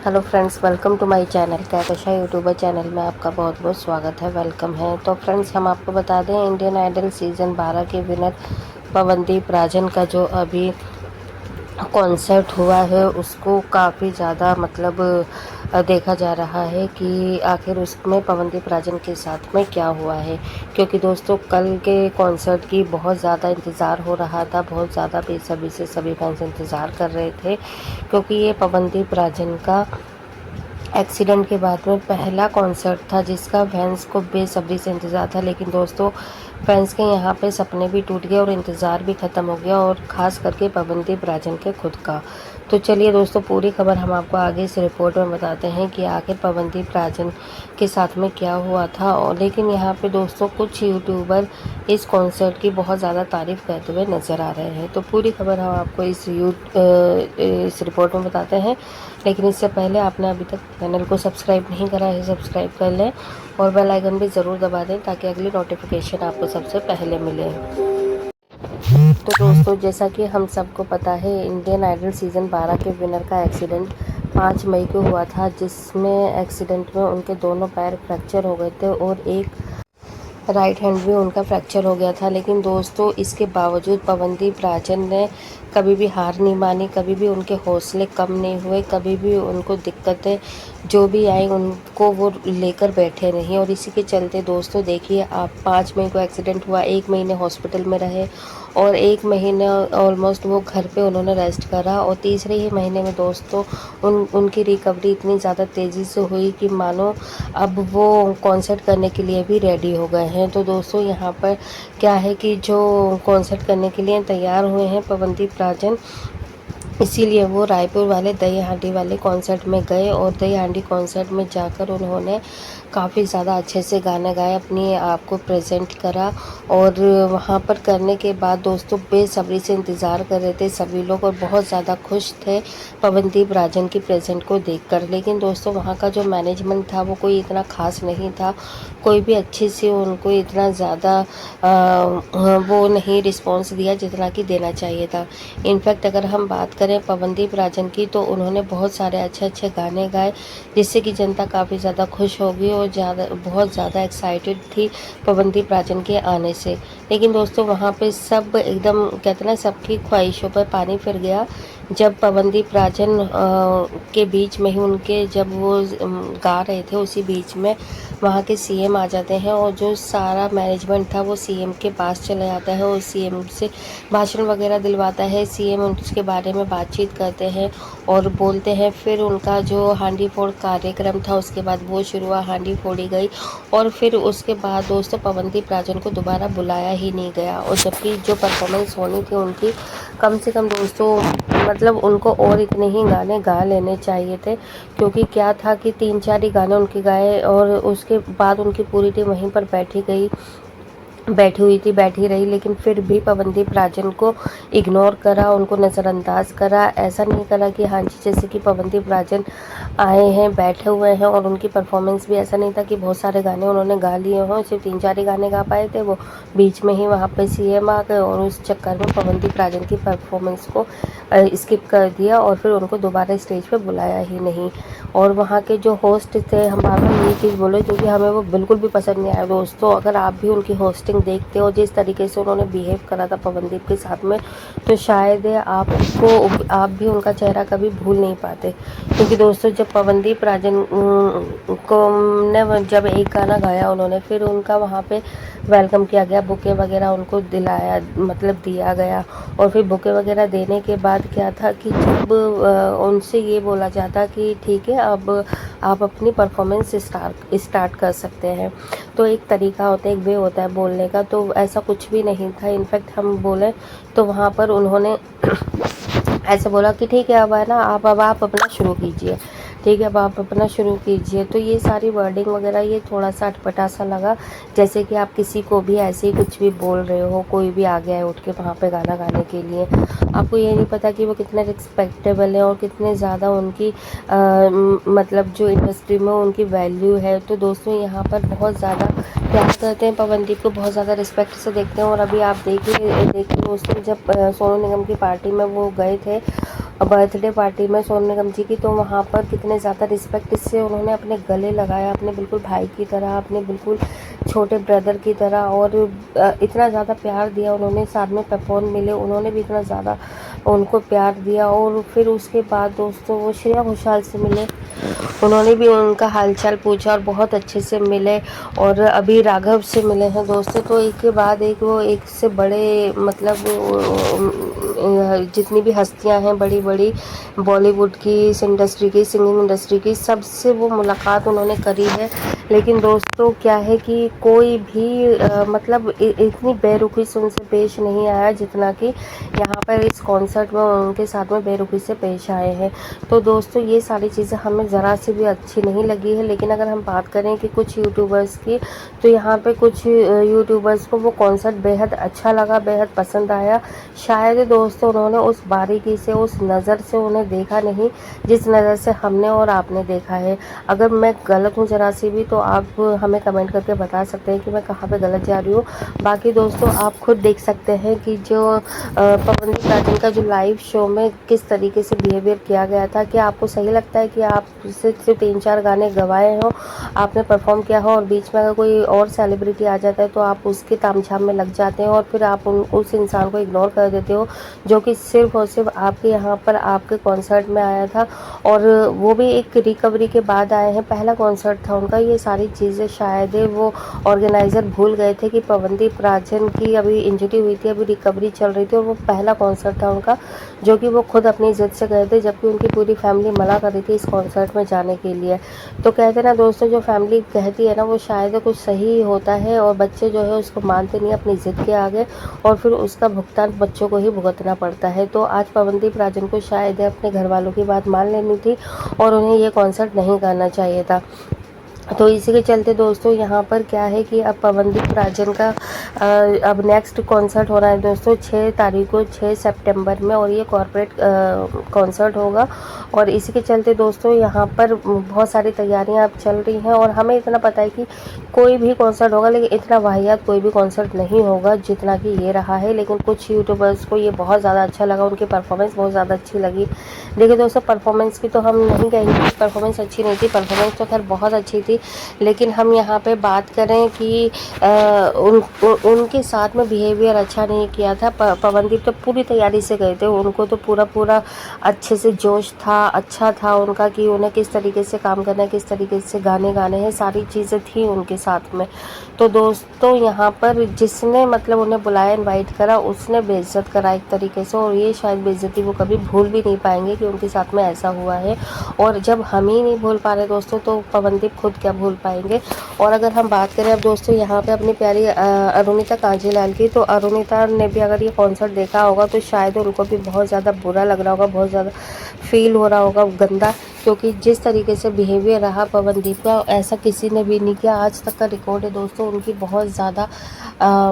Hello friends, welcome to my channel. Kahkasha YouTuber channel में आपका बहुत बहुत स्वागत है, वेलकम है। तो फ्रेंड्स, हम आपको बता दें, इंडियन आइडल सीज़न 12 के विनर पवनदीप राजन का जो अभी कॉन्सर्ट हुआ है उसको काफ़ी ज़्यादा देखा जा रहा है कि आखिर उसमें पवनदीप राजन के साथ में क्या हुआ है। क्योंकि दोस्तों, कल के कॉन्सर्ट की बहुत ज़्यादा इंतज़ार हो रहा था, बहुत ज़्यादा बेसब्री से सभी फैंस इंतज़ार कर रहे थे, क्योंकि ये पवनदीप राजन का एक्सीडेंट के बाद में पहला कॉन्सर्ट था जिसका फैंस को बेसब्री से इंतज़ार था। लेकिन दोस्तों, फैंस के यहाँ पे सपने भी टूट गए और इंतज़ार भी ख़त्म हो गया, और ख़ास करके पवनदीप राजन के खुद का। तो चलिए दोस्तों, पूरी खबर हम आपको आगे इस रिपोर्ट में बताते हैं कि आखिर पवनदीप राजन के साथ में क्या हुआ था। और लेकिन यहाँ पे दोस्तों, कुछ यूट्यूबर इस कॉन्सर्ट की बहुत ज़्यादा तारीफ़ करते हुए नज़र आ रहे हैं। तो पूरी खबर हम आपको इस रिपोर्ट में बताते हैं। लेकिन इससे पहले आपने अभी तक चैनल को सब्सक्राइब नहीं करा है, सब्सक्राइब कर लें और बेल आइकन भी ज़रूर दबा दें ताकि अगली नोटिफिकेशन आपको सबसे पहले मिले। तो दोस्तों, जैसा कि हम सबको पता है, इंडियन आइडल सीज़न 12 के विनर का एक्सीडेंट 5 मई को हुआ था, जिसमें एक्सीडेंट में उनके दोनों पैर फ्रैक्चर हो गए थे और एक राइट हैंड भी उनका फ्रैक्चर हो गया था। लेकिन दोस्तों, इसके बावजूद पवनदीप राजन ने कभी भी हार नहीं मानी, कभी भी उनके हौसले कम नहीं हुए, कभी भी उनको दिक्कतें जो भी आई उनको वो लेकर बैठे नहीं। और इसी के चलते दोस्तों, देखिए आप, 5 मई को एक्सीडेंट हुआ, 1 महीने हॉस्पिटल में रहे और 1 महीने ऑलमोस्ट वो घर पे उन्होंने रेस्ट करा, और तीसरे ही महीने में दोस्तों उनकी रिकवरी इतनी ज़्यादा तेज़ी से हुई कि मानो अब वो कॉन्सर्ट करने के लिए भी रेडी हो गए हैं। तो दोस्तों, यहाँ पर क्या है कि जो कॉन्सर्ट करने के लिए तैयार हुए हैं पवनदीप राजन, इसीलिए वो रायपुर वाले दही हांडी वाले कॉन्सर्ट में गए और दही हांडी कॉन्सर्ट में जाकर उन्होंने काफ़ी ज़्यादा अच्छे से गाना गाया, अपने आप को प्रेजेंट करा। और वहाँ पर करने के बाद दोस्तों, बेसब्री से इंतज़ार कर रहे थे सभी लोग और बहुत ज़्यादा खुश थे पवनदीप राजन की प्रेजेंट को देखकर। लेकिन दोस्तों, वहाँ का जो मैनेजमेंट था वो कोई इतना ख़ास नहीं था, कोई भी अच्छे से उनको इतना ज़्यादा वो नहीं रिस्पॉन्स दिया जितना कि देना चाहिए था। इनफैक्ट अगर हम बात करें पवनदीप राजन की, तो उन्होंने बहुत सारे अच्छे अच्छे गाने गाए, जिससे कि जनता काफ़ी ज़्यादा खुश हो गई और बहुत ज़्यादा एक्साइटेड थी पवनदीप राजन के आने से। लेकिन दोस्तों, वहाँ पे सब एकदम, कहते हैं ना, सबकी ख्वाहिशों पर पानी फिर गया जब पवनदीप राजन के बीच में ही उनके, जब वो गा रहे थे, उसी बीच में वहाँ के सीएम आ जाते हैं और जो सारा मैनेजमेंट था वो सीएम के पास चला जाता है और सीएम से भाषण वगैरह दिलवाता है। सीएम उसके बारे में बातचीत करते हैं और बोलते हैं। फिर उनका जो हांडी फोड़ कार्यक्रम था, उसके बाद वो शुरू हुआ, हांडी फोड़ी गई और फिर उसके बाद दोस्तों पवनदीप राजन को दोबारा बुलाया ही नहीं गया। और जबकि जो परफॉर्मेंस होनी थी उनकी, कम से कम दोस्तों, उनको और इतने ही गाने गा लेने चाहिए थे, क्योंकि क्या था कि 3-4 ही गाने उनके गाए और उसके बाद उनकी पूरी टीम वहीं पर बैठी रही। लेकिन फिर भी पवनदीप राजन को इग्नोर करा, उनको नज़रअंदाज करा। ऐसा नहीं करा कि हाँ जी, जैसे कि पवनदीप राजन आए हैं, बैठे हुए हैं, और उनकी परफॉर्मेंस भी ऐसा नहीं था कि बहुत सारे गाने उन्होंने गा लिए हों, सिर्फ 3-4 ही गाने गा पाए थे वो। बीच में ही वहाँ पे सीएम आ गए और उस चक्कर में पवनदीप राजन की परफॉर्मेंस को स्किप कर दिया और फिर उनको दोबारा स्टेज पे बुलाया ही नहीं। और वहाँ के जो होस्ट थे, हम बार बार ये चीज़ बोले क्योंकि हमें वो बिल्कुल भी पसंद नहीं आया दोस्तों। अगर आप भी उनकी होस्टिंग देखते हो, जिस तरीके से उन्होंने बिहेव करा था पवनदीप के साथ में, तो शायद आप भी उनका चेहरा कभी भूल नहीं पाते। क्योंकि दोस्तों, जब पवनदीप राजन को ने जब एक गाना गाया उन्होंने, फिर उनका वहाँ पे वेलकम किया गया, बुके वगैरह उनको दिया गया। और फिर बुके वगैरह देने के बाद क्या था कि जब उनसे ये बोला जाता कि ठीक है, अब आप अपनी परफॉर्मेंस स्टार्ट कर सकते हैं, तो एक तरीका होता है, एक वे होता है बोलने का, तो ऐसा कुछ भी नहीं था। इनफैक्ट हम बोले तो वहाँ पर उन्होंने ऐसे बोला कि ठीक है, अब है ना, आप अपना शुरू कीजिए, ठीक है, अब आप अपना शुरू कीजिए। तो ये सारी वर्डिंग वगैरह, ये थोड़ा सा अटपटा सा लगा, जैसे कि आप किसी को भी ऐसे ही कुछ भी बोल रहे हो, कोई भी आ गया है उठ के वहाँ पे गाना गाने के लिए, आपको ये नहीं पता कि वो कितने रिस्पेक्टेबल है और कितने ज़्यादा उनकी जो इंडस्ट्री में उनकी वैल्यू है। तो दोस्तों, यहाँ पर बहुत ज़्यादा प्यार करते हैं, पवनदीप को बहुत ज़्यादा रिस्पेक्ट से देखते हैं। और अभी आप देखिए दोस्तों, जब सोनू निगम की पार्टी में वो गए थे बर्थडे पार्टी में सोनू निगम जी की, तो वहाँ पर कितने ज़्यादा रिस्पेक्ट से उन्होंने अपने गले लगाया, अपने बिल्कुल भाई की तरह, अपने बिल्कुल छोटे ब्रदर की तरह, और इतना ज़्यादा प्यार दिया उन्होंने। साथ में पेपॉन मिले, उन्होंने भी इतना ज़्यादा उनको प्यार दिया। और फिर उसके बाद दोस्तों वो श्रेया घोषाल से मिले, उन्होंने भी उनका हालचाल पूछा और बहुत अच्छे से मिले। और अभी राघव से मिले हैं दोस्तों। तो एक के बाद एक वो एक से बड़े मतलब जितनी भी हस्तियां हैं बड़ी बड़ी बॉलीवुड की, इस इंडस्ट्री की, सिंगिंग इंडस्ट्री की, सबसे वो मुलाकात उन्होंने करी है। लेकिन दोस्तों क्या है कि कोई भी मतलब इतनी बेरुखी से उनसे पेश नहीं आया जितना कि यहाँ पर इस कॉन्सर्ट में उनके साथ में बेरुखी से पेश आए हैं। तो दोस्तों ये सारी चीज़ें हमें ज़रा सी भी अच्छी नहीं लगी है। लेकिन अगर हम बात करें कि कुछ यूट्यूबर्स की, तो यहाँ पे कुछ यूट्यूबर्स को वो कॉन्सर्ट बेहद अच्छा लगा, बेहद पसंद आया। शायद दोस्तों उन्होंने उस बारीकी से, उस नज़र से उन्हें देखा नहीं जिस नज़र से हमने और आपने देखा है। अगर मैं गलत हूँ ज़रा सी भी, तो आप हमें कमेंट करके बता सकते हैं कि मैं कहाँ पे गलत जा रही हूँ। बाकी दोस्तों आप खुद देख सकते हैं कि जो पवनदीप राजन का जो लाइव शो में किस तरीके से बिहेवियर किया गया था। क्या आपको सही लगता है कि आप सिर्फ 3-4 गाने गवाए हो, आपने परफॉर्म किया हो, और बीच में अगर कोई और सेलिब्रिटी आ जाता है तो आप उसके तामझाम में लग जाते हैं और फिर आप उस इंसान को इग्नोर कर देते हो जो कि सिर्फ और सिर्फ आपके यहाँ पर आपके कॉन्सर्ट में आया था, और वो भी एक रिकवरी के बाद आए हैं, पहला कॉन्सर्ट था उनका। ये सारी चीज़ें शायद वो ऑर्गेनाइज़र भूल गए थे कि पवनदीप राजन की अभी इंजरी हुई थी, अभी रिकवरी चल रही थी, और वो पहला कॉन्सर्ट था उनका जो कि वो खुद अपनी जिद से गए थे, जबकि उनकी पूरी फैमिली मना कर रही थी इस कॉन्सर्ट में जाने के लिए। तो कहते हैं ना दोस्तों, जो फैमिली कहती है ना वो शायद कुछ सही होता है, और बच्चे जो है उसको मानते नहीं अपनी जिद के आगे, और फिर उसका भुगतान बच्चों को ही भुगतना पड़ता है। तो आज पवनदीप राजन को शायद अपने घर वालों की बात मान लेनी थी और उन्हें ये कॉन्सर्ट नहीं करना चाहिए था। तो इसी के चलते दोस्तों यहाँ पर क्या है कि अब पवनदीप राजन का अब नेक्स्ट कॉन्सर्ट हो रहा है दोस्तों 6 तारीख को, 6 सितंबर में, और ये कॉर्पोरेट कॉन्सर्ट होगा। और इसी के चलते दोस्तों यहाँ पर बहुत सारी तैयारियां अब चल रही हैं, और हमें इतना पता है कि कोई भी कॉन्सर्ट होगा, लेकिन इतना वाहियात कोई भी कॉन्सर्ट नहीं होगा जितना कि ये रहा है। लेकिन कुछ यूट्यूबर्स को ये बहुत ज़्यादा अच्छा लगा, उनकी परफॉर्मेंस बहुत ज़्यादा अच्छी लगी। देखिए दोस्तों, परफॉर्मेंस की तो हम नहीं कहेंगे कि परफॉर्मेंस अच्छी नहीं थी, परफॉर्मेंस तो खैर बहुत अच्छी थी। लेकिन हम यहाँ पे बात करें कि उनके साथ में बिहेवियर अच्छा नहीं किया था। पवनदीप तो पूरी तैयारी से गए थे, उनको तो पूरा अच्छे से जोश था, अच्छा था उनका कि उन्हें किस तरीके से काम करना है, किस तरीके से गाने गाने हैं, सारी चीज़ें थी उनके साथ में। तो दोस्तों यहाँ पर जिसने मतलब उन्हें बुलाया, इनवाइट करा, उसने बेइज्जत करा एक तरीके से, और ये शायद बेइज्जती वो कभी भूल भी नहीं पाएंगे कि उनके साथ में ऐसा हुआ है। और जब हम ही नहीं भूल पा रहे दोस्तों, तो पवनदीप खुद क्या भूल पाएंगे। और अगर हम बात करें अब दोस्तों यहाँ पे अपनी प्यारी अरुणिता कांजीलाल की, तो अरुणिता ने भी अगर ये कॉन्सर्ट देखा होगा तो शायद उनको भी बहुत ज़्यादा बुरा लग रहा होगा, बहुत ज़्यादा फील हो रहा होगा गंदा, क्योंकि जिस तरीके से बिहेवियर रहा पवनदीप का, ऐसा किसी ने भी नहीं किया। आज तक का रिकॉर्ड है दोस्तों, उनकी बहुत ज़्यादा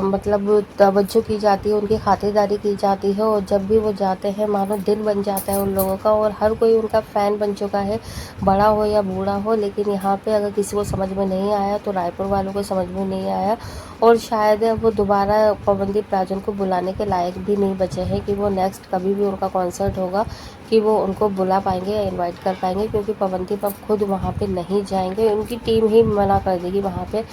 मतलब तवज्जो की जाती है, उनकी खातिरदारी की जाती है, और जब भी वो जाते हैं मानो दिन बन जाता है उन लोगों का, और हर कोई उनका फ़ैन बन चुका है, बड़ा हो या बूढ़ा हो। लेकिन यहाँ पे अगर किसी को समझ में नहीं आया तो रायपुर वालों को समझ में नहीं आया, और शायद वो दोबारा पवनदीप राजन को बुलाने के लायक भी नहीं बचे हैं कि वो नेक्स्ट कभी भी उनका कॉन्सर्ट होगा कि वो उनको बुला पाएंगे या इनवाइट कर पाएंगे, क्योंकि पवनदीप अब खुद वहाँ पे नहीं जाएंगे, उनकी टीम ही मना कर देगी वहाँ पे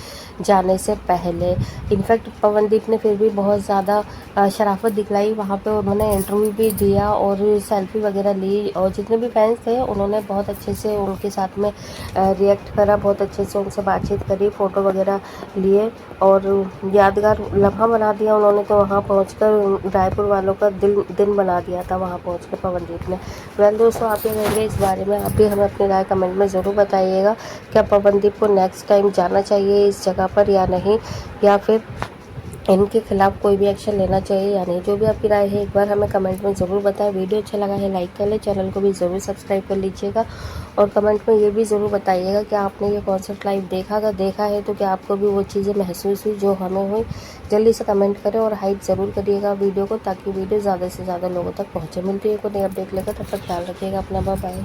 जाने से पहले। इनफैक्ट पवनदीप ने फिर भी बहुत ज़्यादा शराफत दिखलाई, वहाँ पे उन्होंने इंटरव्यू भी दिया और सेल्फी वगैरह ली, और जितने भी फैंस थे उन्होंने बहुत अच्छे से उनके साथ में रिएक्ट करा, बहुत अच्छे से उनसे बातचीत करी, फ़ोटो वगैरह लिए, और यादगार लम्हा बना दिया उन्होंने। तो वहाँ पहुँचकर रायपुर वालों का दिन बना दिया था वहाँ पहुँचकर पवनदीप ने। वेल दोस्तों, आप ये कहेंगे इस बारे में, आप भी हमें अपनी राय कमेंट में ज़रूर बताइएगा। क्या पवनदीप को नेक्स्ट टाइम जाना चाहिए इस जगह पर या नहीं, या फिर इनके खिलाफ़ कोई भी एक्शन लेना चाहिए या नहीं। जो भी आपकी राय है एक बार हमें कमेंट में ज़रूर बताएं। वीडियो अच्छा लगा है लाइक कर ले, चैनल को भी ज़रूर सब्सक्राइब कर लीजिएगा, और कमेंट में ये भी ज़रूर बताइएगा कि आपने ये कॉन्सर्ट लाइव देखा, अगर देखा है तो क्या आपको भी वो चीज़ें महसूस हुई जो हमें हुई। जल्दी से कमेंट करें और हाइप ज़रूर करिएगा वीडियो को, ताकि वीडियो ज़्यादा से ज़्यादा लोगों तक पहुँचे। मिलती है कोई नई अपडेट लेकर, तब तक ख्याल रखिएगा अपना, बाय बाय।